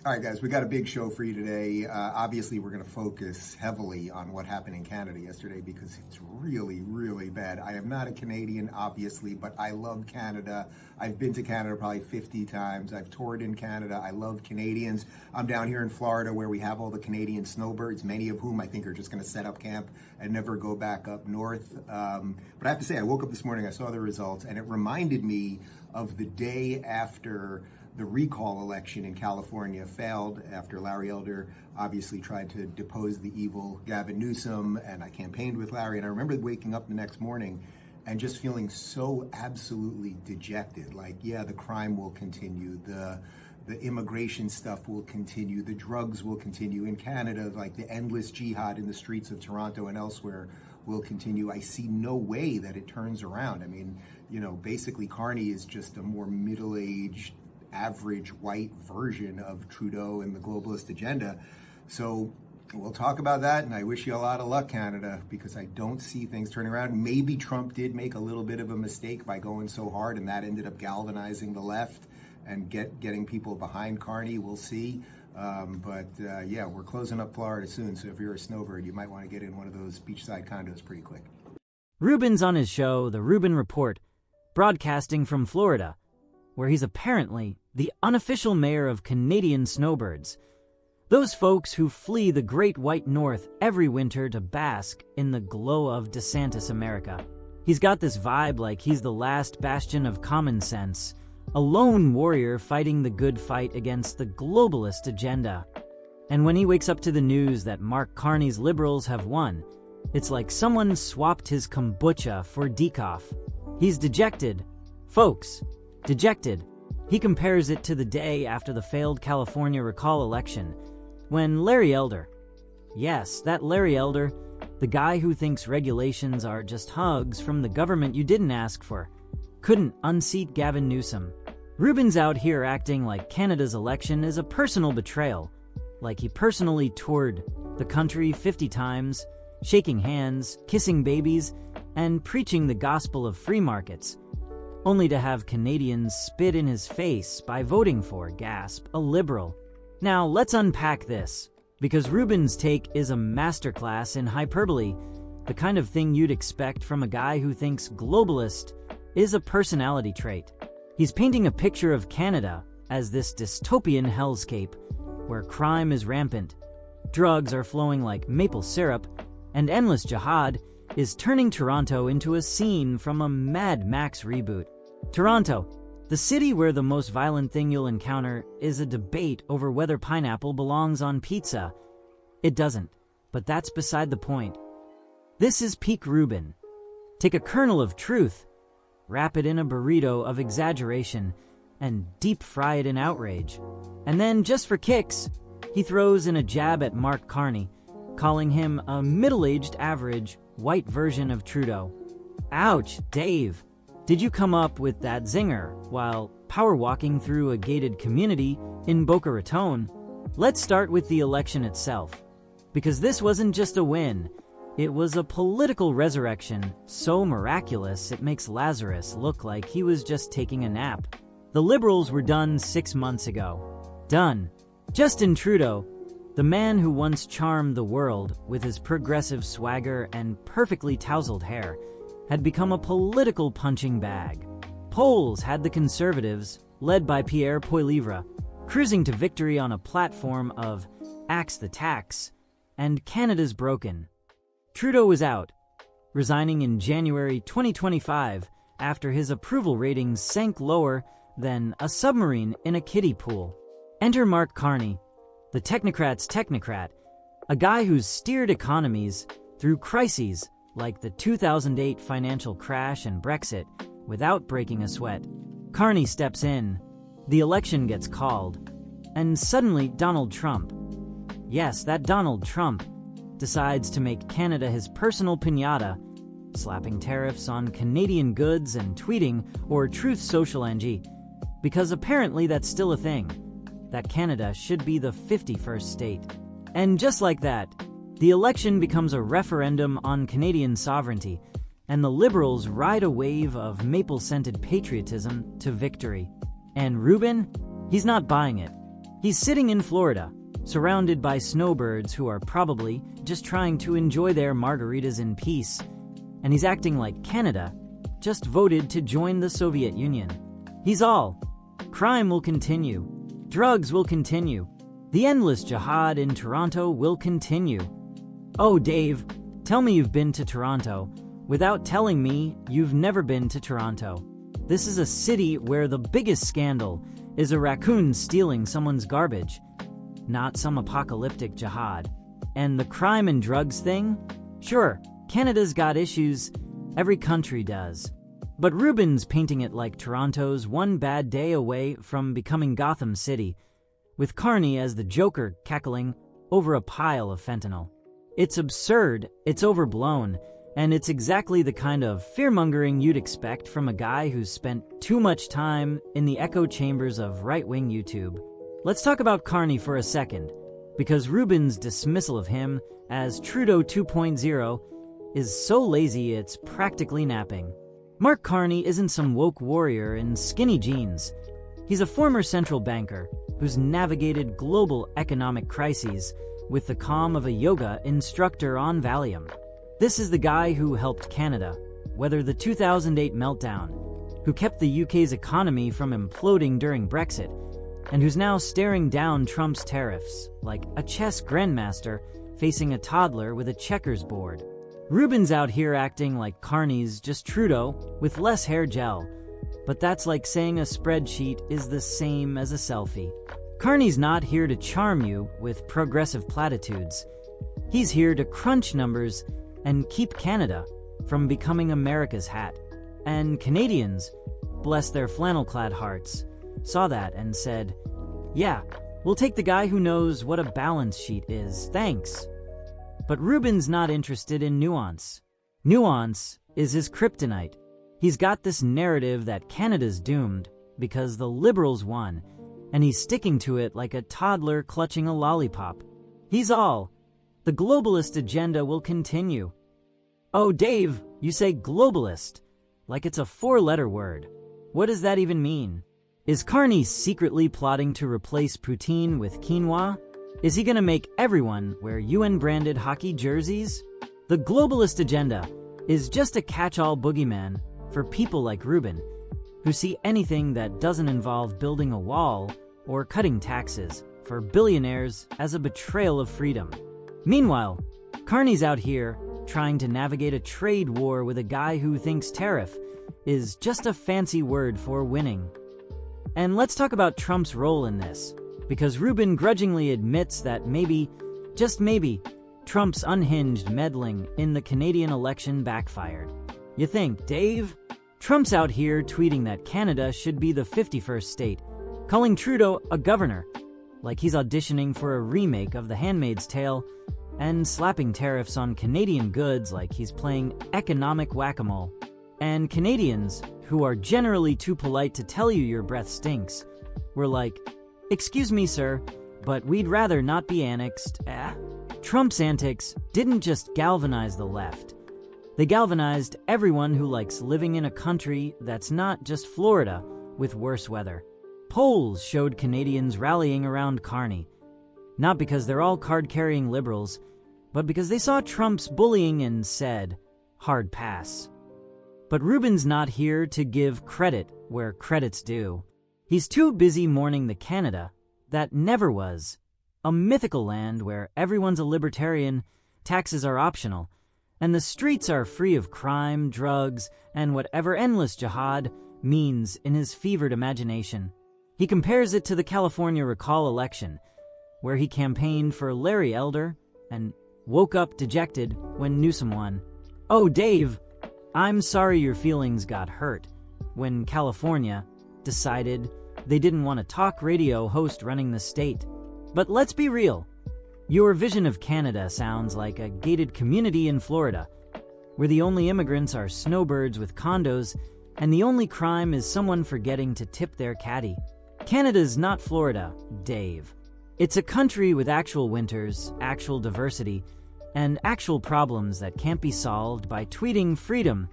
All right, guys, we got a big show for you today. Obviously, we're going to focus heavily on what happened in Canada yesterday because it's really, really bad. I am not a Canadian, obviously, but I love Canada. I've been to Canada probably 50 times. I've toured in Canada. I love Canadians. I'm down here in Florida where we have all the Canadian snowbirds, many of whom I think are just going to set up camp and never go back up north. But I have to say, I woke up this morning, I saw the results, and it reminded me of the day after the recall election in California failed after Larry Elder obviously tried to depose the evil Gavin Newsom, and I campaigned with Larry, and I remember waking up the next morning and just feeling so absolutely dejected. Like, yeah, the crime will continue, the immigration stuff will continue, the drugs will continue in Canada, like the endless jihad in the streets of Toronto and elsewhere will continue. I see no way that it turns around. I mean, you know, basically Carney is just a more middle-aged, average white version of Trudeau and the globalist agenda. So we'll talk about that, and I wish you a lot of luck, Canada, because I don't see things turning around. Maybe Trump did make a little bit of a mistake by going so hard, and that ended up galvanizing the left and getting people behind Carney. We'll see. Yeah, we're closing up Florida soon, so if you're a snowbird, you might want to get in one of those beachside condos pretty quick. Rubin's on his show, The Rubin Report, broadcasting from Florida, where he's apparently the unofficial mayor of Canadian snowbirds, those folks who flee the great white north every winter to bask in the glow of DeSantis America. He's got this vibe like he's the last bastion of common sense, a lone warrior fighting the good fight against the globalist agenda. And when he wakes up to the news that Mark Carney's Liberals have won, it's like someone swapped his kombucha for decaf. He's dejected. Folks, dejected. He compares it to the day after the failed California recall election, when Larry Elder, yes, that Larry Elder, the guy who thinks regulations are just hugs from the government you didn't ask for, couldn't unseat Gavin Newsom. Rubin's out here acting like Canada's election is a personal betrayal, like he personally toured the country 50 times, shaking hands, kissing babies, and preaching the gospel of free markets, only to have Canadians spit in his face by voting for, gasp, a liberal. Now, let's unpack this, because Rubin's take is a masterclass in hyperbole, the kind of thing you'd expect from a guy who thinks globalist is a personality trait. He's painting a picture of Canada as this dystopian hellscape, where crime is rampant, drugs are flowing like maple syrup, and endless jihad is turning Toronto into a scene from a Mad Max reboot. Toronto, the city where the most violent thing you'll encounter is a debate over whether pineapple belongs on pizza. It doesn't, but that's beside the point. This is peak Rubin. Take a kernel of truth, wrap it in a burrito of exaggeration, and deep fry it in outrage. And then, just for kicks, he throws in a jab at Mark Carney, calling him a middle-aged average white version of Trudeau. Ouch, Dave. Did you come up with that zinger while power walking through a gated community in Boca Raton? Let's start with the election itself, because this wasn't just a win, it was a political resurrection so miraculous it makes Lazarus look like he was just taking a nap. The Liberals were done 6 months ago. Done. Justin Trudeau, the man who once charmed the world with his progressive swagger and perfectly tousled hair, had become a political punching bag. Polls had the Conservatives, led by Pierre Poilievre, cruising to victory on a platform of axe the tax and Canada's broken. Trudeau was out, resigning in January 2025 after his approval ratings sank lower than a submarine in a kiddie pool. Enter Mark Carney, the technocrat's technocrat, a guy who's steered economies through crises like the 2008 financial crash and Brexit without breaking a sweat. Carney steps in, the election gets called, and suddenly Donald Trump, yes, that Donald Trump, decides to make Canada his personal piñata, slapping tariffs on Canadian goods and tweeting or Truth Social NG, because apparently that's still a thing, that Canada should be the 51st state. And just like that, the election becomes a referendum on Canadian sovereignty, and the Liberals ride a wave of maple-scented patriotism to victory. And Rubin? He's not buying it. He's sitting in Florida, surrounded by snowbirds who are probably just trying to enjoy their margaritas in peace, and he's acting like Canada just voted to join the Soviet Union. He's all. Crime will continue. Drugs will continue. The endless jihad in Toronto will continue. Oh, Dave, tell me you've been to Toronto without telling me you've never been to Toronto. This is a city where the biggest scandal is a raccoon stealing someone's garbage, not some apocalyptic jihad. And the crime and drugs thing? Sure, Canada's got issues. Every country does. But Rubin's painting it like Toronto's one bad day away from becoming Gotham City, with Carney as the Joker cackling over a pile of fentanyl. It's absurd, it's overblown, and it's exactly the kind of fear-mongering you'd expect from a guy who's spent too much time in the echo chambers of right-wing YouTube. Let's talk about Carney for a second, because Rubin's dismissal of him as Trudeau 2.0 is so lazy it's practically napping. Mark Carney isn't some woke warrior in skinny jeans. He's a former central banker who's navigated global economic crises with the calm of a yoga instructor on Valium. This is the guy who helped Canada weather the 2008 meltdown, who kept the UK's economy from imploding during Brexit, and who's now staring down Trump's tariffs like a chess grandmaster facing a toddler with a checkers board. Rubin's out here acting like Carney's just Trudeau with less hair gel, but that's like saying a spreadsheet is the same as a selfie. Carney's not here to charm you with progressive platitudes. He's here to crunch numbers and keep Canada from becoming America's hat. And Canadians, bless their flannel-clad hearts, saw that and said, yeah, we'll take the guy who knows what a balance sheet is, thanks. But Rubin's not interested in nuance. Nuance is his kryptonite. He's got this narrative that Canada's doomed because the Liberals won, and he's sticking to it like a toddler clutching a lollipop. He's all. The globalist agenda will continue. Oh, Dave, you say globalist, like it's a four-letter word. What does that even mean? Is Carney secretly plotting to replace poutine with quinoa? Is he gonna make everyone wear UN-branded hockey jerseys? The globalist agenda is just a catch-all boogeyman for people like Rubin, who see anything that doesn't involve building a wall or cutting taxes for billionaires as a betrayal of freedom. Meanwhile, Carney's out here trying to navigate a trade war with a guy who thinks tariff is just a fancy word for winning. And let's talk about Trump's role in this, because Rubin grudgingly admits that maybe, just maybe, Trump's unhinged meddling in the Canadian election backfired. You think, Dave? Trump's out here tweeting that Canada should be the 51st state, calling Trudeau a governor, like he's auditioning for a remake of The Handmaid's Tale, and slapping tariffs on Canadian goods like he's playing economic whack-a-mole. And Canadians, who are generally too polite to tell you your breath stinks, were like, excuse me, sir, but we'd rather not be annexed. Trump's antics didn't just galvanize the left. They galvanized everyone who likes living in a country that's not just Florida with worse weather. Polls showed Canadians rallying around Carney, not because they're all card-carrying liberals, but because they saw Trump's bullying and said, hard pass. But Rubin's not here to give credit where credit's due. He's too busy mourning the Canada that never was, a mythical land where everyone's a libertarian, taxes are optional, and the streets are free of crime, drugs, and whatever endless jihad means in his fevered imagination. He compares it to the California recall election, where he campaigned for Larry Elder and woke up dejected when Newsom won. Oh, Dave, I'm sorry your feelings got hurt when California decided they didn't want a talk radio host running the state. But let's be real. Your vision of Canada sounds like a gated community in Florida, where the only immigrants are snowbirds with condos and the only crime is someone forgetting to tip their caddy. Canada's not Florida, Dave. It's a country with actual winters, actual diversity, and actual problems that can't be solved by tweeting freedom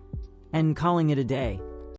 and calling it a day.